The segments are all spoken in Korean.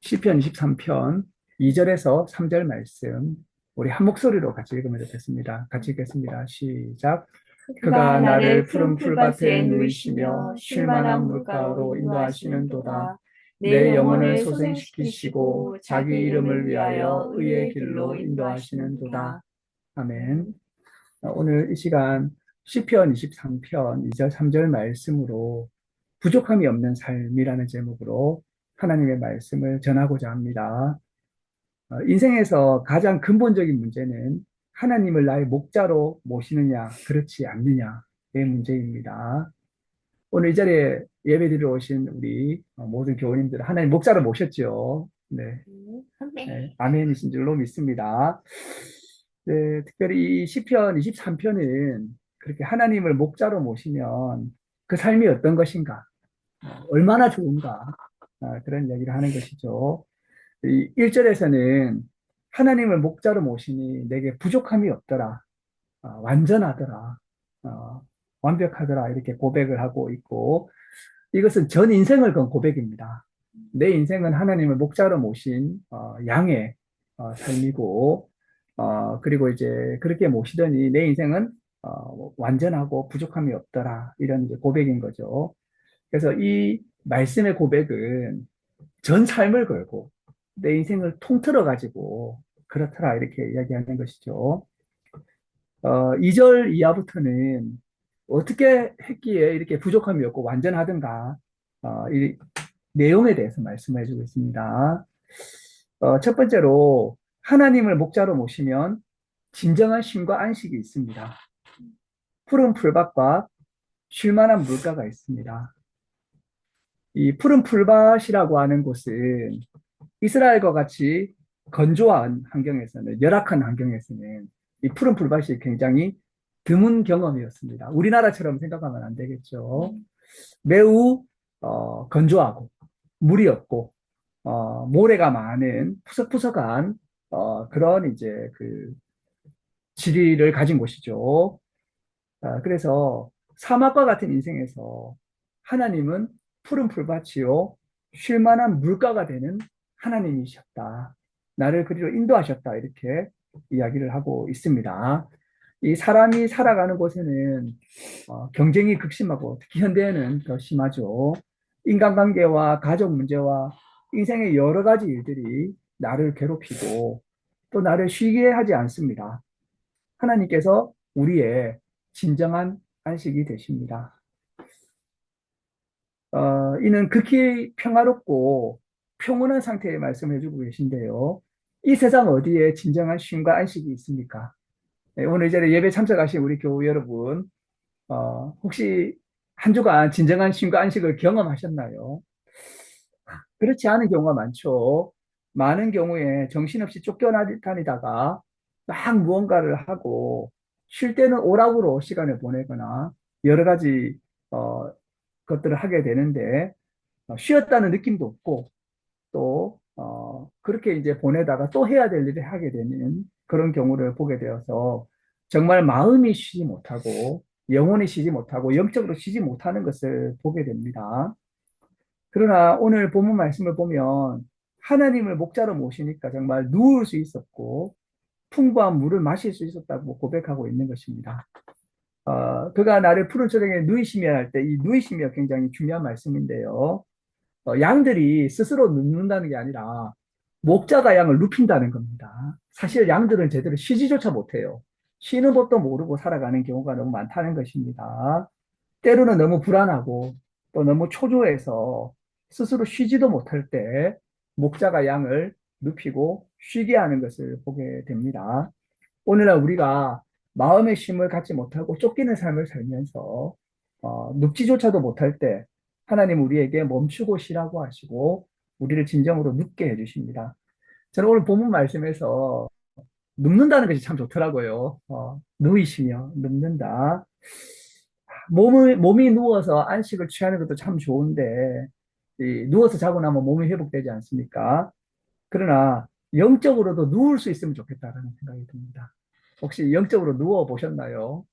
시편 23편 2절에서 3절 말씀 우리 한 목소리로 같이 읽으면 좋겠습니다. 같이 읽겠습니다. 시작. 그가 그가 나를 나를 푸른 푸른 풀밭에 풀밭에 누이시며 누이시며 쉴만한 쉴만한 물가로 물가로 인도하시는도다. 인도하시는도다. 내 내 영혼을 영혼을 소생시키시고 소생시키시고 자기 자기 이름을 이름을 위하여 위하여 의의 의의 길로 길로 인도하시는도다. 인도하시는도다. 아멘. 아멘. 오늘 이 시간 시편 23편 2절 3절 말씀으로 부족함이 없는 삶이라는 제목으로 하나님의 말씀을 전하고자 합니다. 인생에서 가장 근본적인 문제는 하나님을 나의 목자로 모시느냐, 그렇지 않느냐의 문제입니다. 오늘 이 자리에 예배드리러 오신 우리 모든 교우님들 하나님 목자로 모셨죠. 네, 네. 네, 아멘이신 줄로 믿습니다. 네, 특별히 이 시편 23편은 그렇게 하나님을 목자로 모시면 그 삶이 어떤 것인가, 얼마나 좋은가, 그런 이야기를 하는 것이죠. 이 1절에서는 하나님을 목자로 모시니 내게 부족함이 없더라. 완전하더라. 어, 완벽하더라. 이렇게 고백을 하고 있고, 이것은 전 인생을 건 고백입니다. 내 인생은 하나님을 목자로 모신 양의 삶이고, 그리고 이제 그렇게 모시더니 내 인생은 완전하고 부족함이 없더라. 이런 이제 고백인 거죠. 그래서 이 말씀의 고백은 전 삶을 걸고 내 인생을 통틀어 가지고 그렇더라 이렇게 이야기하는 것이죠. 2절 이하부터는 어떻게 했기에 이렇게 부족함이 없고 완전하든가 이 내용에 대해서 말씀해 주고 있습니다. 첫 번째로 하나님을 목자로 모시면 진정한 쉼과 안식이 있습니다. 푸른 풀밭과 쉴만한 물가가 있습니다. 이 푸른 풀밭이라고 하는 곳은 이스라엘과 같이 건조한 환경에서는, 열악한 환경에서는 이 푸른 풀밭이 굉장히 드문 경험이었습니다. 우리나라처럼 생각하면 안 되겠죠. 매우 건조하고 물이 없고 모래가 많은 푸석푸석한 그런 이제 그 지리를 가진 곳이죠. 그래서 사막과 같은 인생에서 하나님은 푸른 풀밭이요 쉴만한 물가가 되는 하나님이셨다. 나를 그리로 인도하셨다. 이렇게 이야기를 하고 있습니다. 이 사람이 살아가는 곳에는 경쟁이 극심하고 특히 현대에는 더 심하죠. 인간관계와 가족 문제와 인생의 여러 가지 일들이 나를 괴롭히고 또 나를 쉬게 하지 않습니다. 하나님께서 우리의 진정한 안식이 되십니다. 이는 극히 평화롭고 평온한 상태의 말씀을 해주고 계신데요. 이 세상 어디에 진정한 쉼과 안식이 있습니까? 네, 오늘 이 자리에 예배 참석하신 우리 교우 여러분, 혹시 한 주간 진정한 쉼과 안식을 경험하셨나요? 그렇지 않은 경우가 많죠. 많은 경우에 정신없이 쫓겨다니다가 막 무언가를 하고 쉴 때는 오락으로 시간을 보내거나 여러 가지 어, 것들을 하게 되는데 쉬었다는 느낌도 없고 또 그렇게 이제 보내다가 또 해야 될 일을 하게 되는 그런 경우를 보게 되어서 정말 마음이 쉬지 못하고 영혼이 쉬지 못하고 영적으로 쉬지 못하는 것을 보게 됩니다. 그러나 오늘 본문 말씀을 보면 하나님을 목자로 모시니까 정말 누울 수 있었고 풍부한 물을 마실 수 있었다고 고백하고 있는 것입니다. 그가 나를 푸른 초장에 누이시며 할 때 이 누이시며 굉장히 중요한 말씀인데요. 양들이 스스로 눕는다는 게 아니라 목자가 양을 눕힌다는 겁니다. 사실 양들은 제대로 쉬지조차 못해요. 쉬는 법도 모르고 살아가는 경우가 너무 많다는 것입니다. 때로는 너무 불안하고 또 너무 초조해서 스스로 쉬지도 못할 때 목자가 양을 눕히고 쉬게 하는 것을 보게 됩니다. 오늘날 우리가 마음의 쉼을 갖지 못하고 쫓기는 삶을 살면서 눕지조차도 못할 때 하나님 우리에게 멈추고 쉬라고 하시고 우리를 진정으로 눕게 해주십니다. 저는 오늘 본문 말씀에서 눕는다는 것이 참 좋더라고요. 누이시며 눕는다. 몸이 누워서 안식을 취하는 것도 참 좋은데 누워서 자고 나면 몸이 회복되지 않습니까? 그러나 영적으로도 누울 수 있으면 좋겠다라는 생각이 듭니다. 혹시 영적으로 누워 보셨나요?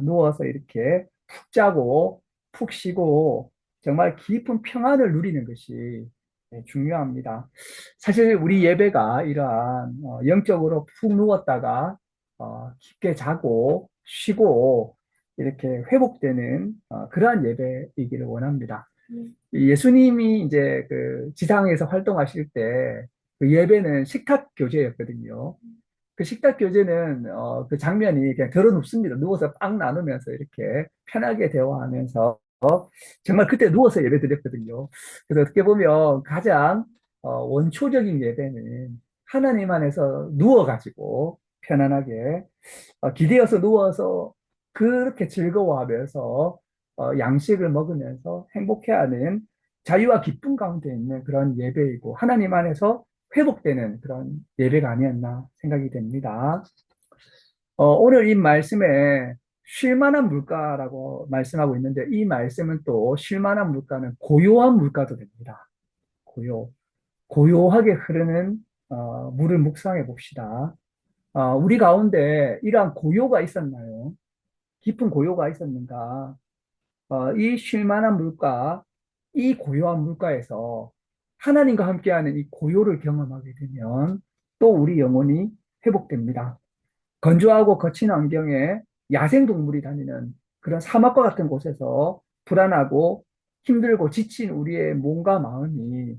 누워서 이렇게 푹 자고 푹 쉬고 정말 깊은 평안을 누리는 것이 네, 중요합니다. 사실 우리 예배가 이러한 영적으로 푹 누웠다가 깊게 자고 쉬고 이렇게 회복되는 그러한 예배이기를 원합니다. 예수님이 이제 그 지상에서 활동하실 때 그 예배는 식탁 교제였거든요. 그 식탁 교제는 그 장면이 그냥 들어 눕습니다. 누워서 빵 나누면서 이렇게 편하게 대화하면서 정말 그때 누워서 예배 드렸거든요. 그래서 어떻게 보면 가장 원초적인 예배는 하나님 안에서 누워가지고 편안하게 기대어서 누워서 그렇게 즐거워하면서 양식을 먹으면서 행복해하는 자유와 기쁨 가운데 있는 그런 예배이고 하나님 안에서 회복되는 그런 예배가 아니었나 생각이 됩니다. 오늘 이 말씀에 쉴만한 물가라고 말씀하고 있는데 이 말씀은 또 쉴만한 물가는 고요한 물가도 됩니다. 고요. 고요하게 흐르는 물을 묵상해 봅시다. 우리 가운데 이러한 고요가 있었나요? 깊은 고요가 있었는가? 이 쉴만한 물가, 이 고요한 물가에서 하나님과 함께하는 이 고요를 경험하게 되면 또 우리 영혼이 회복됩니다. 건조하고 거친 환경에 야생동물이 다니는 그런 사막과 같은 곳에서 불안하고 힘들고 지친 우리의 몸과 마음이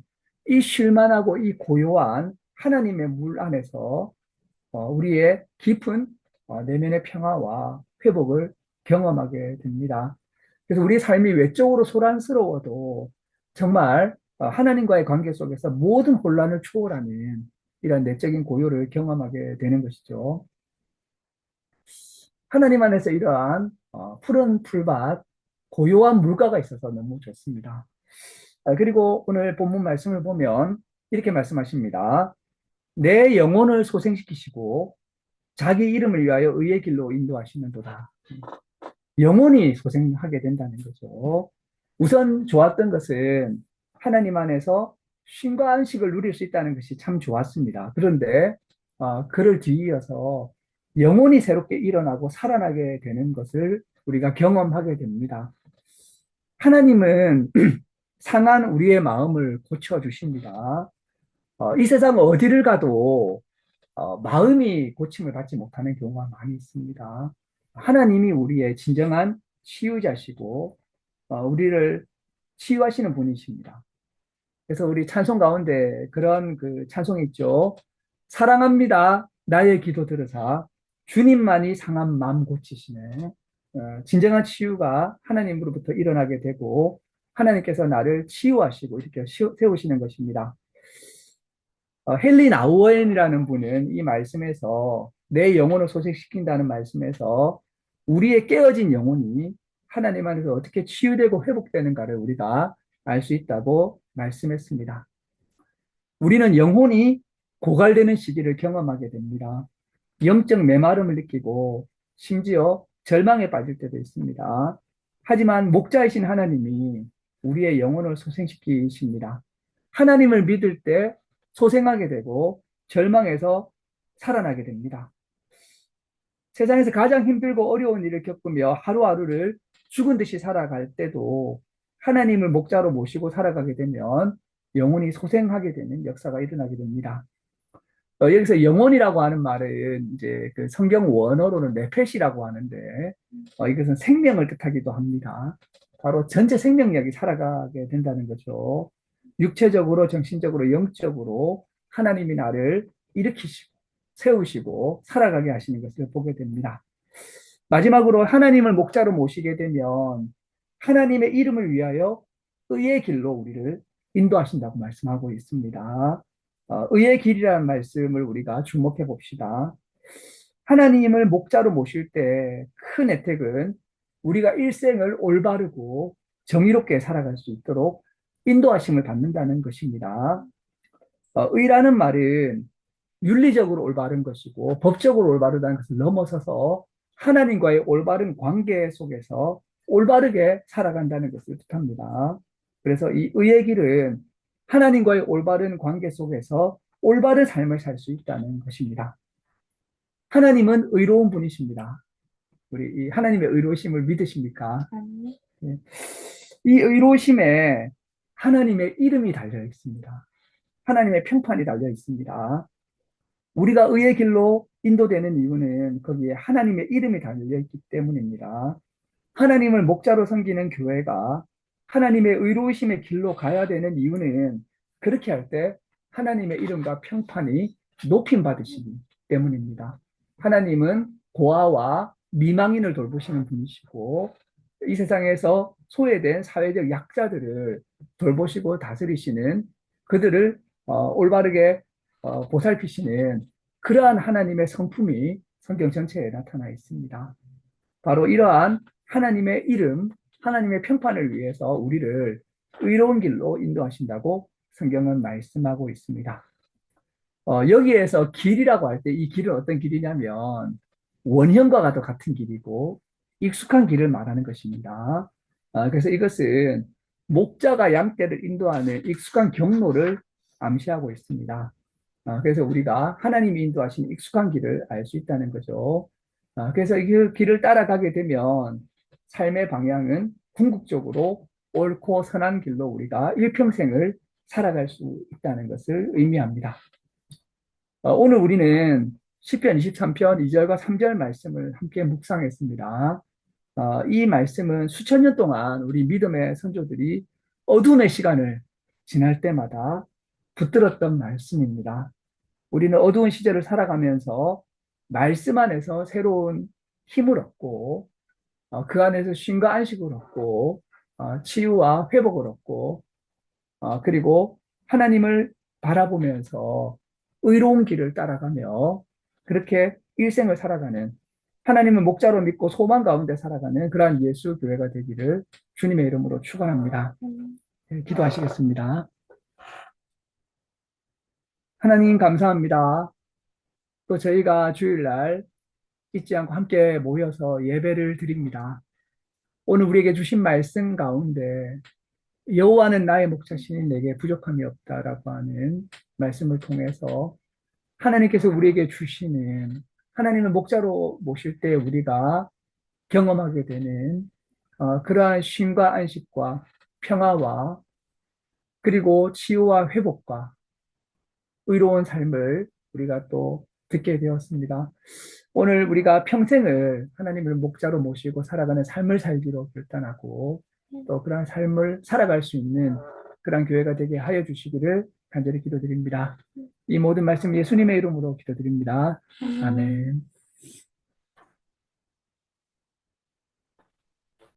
이 쉴만하고 이 고요한 하나님의 물 안에서 우리의 깊은 내면의 평화와 회복을 경험하게 됩니다. 그래서 우리 삶이 외적으로 소란스러워도 정말 하나님과의 관계 속에서 모든 혼란을 초월하는 이런 내적인 고요를 경험하게 되는 것이죠. 하나님 안에서 이러한 푸른 풀밭, 고요한 물가가 있어서 너무 좋습니다. 그리고 오늘 본문 말씀을 보면 이렇게 말씀하십니다. 내 영혼을 소생시키시고 자기 이름을 위하여 의의 길로 인도하시는도다. 영혼이 소생하게 된다는 거죠. 우선 좋았던 것은 하나님 안에서 쉼과 안식을 누릴 수 있다는 것이 참 좋았습니다. 그런데 그를 뒤이어서 영혼이 새롭게 일어나고 살아나게 되는 것을 우리가 경험하게 됩니다. 하나님은 상한 우리의 마음을 고쳐주십니다. 이 세상 어디를 가도 마음이 고침을 받지 못하는 경우가 많이 있습니다. 하나님이 우리의 진정한 치유자시고, 우리를 치유하시는 분이십니다. 그래서 우리 찬송 가운데 그런 그 찬송 있죠. 사랑합니다. 나의 기도 들으사 주님만이 상한 마음 고치시네. 진정한 치유가 하나님으로부터 일어나게 되고 하나님께서 나를 치유하시고 이렇게 세우시는 것입니다. 헨리 나우엔이라는 분은 이 말씀에서 내 영혼을 소생시킨다는 말씀에서 우리의 깨어진 영혼이 하나님 안에서 어떻게 치유되고 회복되는가를 우리가 알 수 있다고 말씀했습니다. 우리는 영혼이 고갈되는 시기를 경험하게 됩니다. 영적 메마름을 느끼고 심지어 절망에 빠질 때도 있습니다. 하지만 목자이신 하나님이 우리의 영혼을 소생시키십니다. 하나님을 믿을 때 소생하게 되고 절망에서 살아나게 됩니다. 세상에서 가장 힘들고 어려운 일을 겪으며 하루하루를 죽은 듯이 살아갈 때도 하나님을 목자로 모시고 살아가게 되면 영혼이 소생하게 되는 역사가 일어나게 됩니다. 여기서 영혼이라고 하는 말은 이제 그 성경 원어로는 네펫이라고 하는데 이것은 생명을 뜻하기도 합니다. 바로 전체 생명력이 살아가게 된다는 거죠. 육체적으로, 정신적으로, 영적으로 하나님이 나를 일으키시고 세우시고 살아가게 하시는 것을 보게 됩니다. 마지막으로 하나님을 목자로 모시게 되면 하나님의 이름을 위하여 의의 길로 우리를 인도하신다고 말씀하고 있습니다. 의의 길이라는 말씀을 우리가 주목해 봅시다. 하나님을 목자로 모실 때 큰 혜택은 우리가 일생을 올바르고 정의롭게 살아갈 수 있도록 인도하심을 받는다는 것입니다. 의라는 말은 윤리적으로 올바른 것이고 법적으로 올바르다는 것을 넘어서서 하나님과의 올바른 관계 속에서 올바르게 살아간다는 것을 뜻합니다. 그래서 이 의의 길은 하나님과의 올바른 관계 속에서 올바른 삶을 살 수 있다는 것입니다. 하나님은 의로운 분이십니다. 우리 이 하나님의 의로우심을 믿으십니까? 네. 이 의로우심에 하나님의 이름이 달려 있습니다. 하나님의 평판이 달려 있습니다. 우리가 의의 길로 인도되는 이유는 거기에 하나님의 이름이 달려 있기 때문입니다. 하나님을 목자로 섬기는 교회가 하나님의 의로우심의 길로 가야 되는 이유는 그렇게 할 때 하나님의 이름과 평판이 높임 받으시기 때문입니다. 하나님은 고아와 미망인을 돌보시는 분이시고 이 세상에서 소외된 사회적 약자들을 돌보시고 다스리시는 그들을 올바르게 보살피시는 그러한 하나님의 성품이 성경 전체에 나타나 있습니다. 바로 이러한 하나님의 이름, 하나님의 평판을 위해서 우리를 의로운 길로 인도하신다고 성경은 말씀하고 있습니다. 여기에서 길이라고 할 때 이 길은 어떤 길이냐면 원형과도 같은 길이고 익숙한 길을 말하는 것입니다. 그래서 이것은 목자가 양떼를 인도하는 익숙한 경로를 암시하고 있습니다. 그래서 우리가 하나님이 인도하신 익숙한 길을 알 수 있다는 거죠. 그래서 이 길을 따라가게 되면 삶의 방향은 궁극적으로 옳고 선한 길로 우리가 일평생을 살아갈 수 있다는 것을 의미합니다. 오늘 우리는 시편 23편 2절과 3절 말씀을 함께 묵상했습니다. 이 말씀은 수천 년 동안 우리 믿음의 선조들이 어둠의 시간을 지날 때마다 붙들었던 말씀입니다. 우리는 어두운 시절을 살아가면서 말씀 안에서 새로운 힘을 얻고 그 안에서 쉼과 안식을 얻고 치유와 회복을 얻고 그리고 하나님을 바라보면서 의로운 길을 따라가며 그렇게 일생을 살아가는 하나님을 목자로 믿고 소망 가운데 살아가는 그러한 예수 교회가 되기를 주님의 이름으로 축원합니다. 네, 기도하시겠습니다. 하나님 감사합니다. 또 저희가 주일날 잊지 않고 함께 모여서 예배를 드립니다. 오늘 우리에게 주신 말씀 가운데 여호와는 나의 목자시니 내게 부족함이 없다라고 하는 말씀을 통해서 하나님께서 우리에게 주시는 하나님을 목자로 모실 때 우리가 경험하게 되는 그러한 쉼과 안식과 평화와 그리고 치유와 회복과 의로운 삶을 우리가 또 듣게 되었습니다. 오늘 우리가 평생을 하나님을 목자로 모시고 살아가는 삶을 살기로 결단하고 또 그러한 삶을 살아갈 수 있는 그러한 교회가 되게 하여 주시기를 간절히 기도드립니다. 이 모든 말씀 예수님의 이름으로 기도드립니다. 아멘.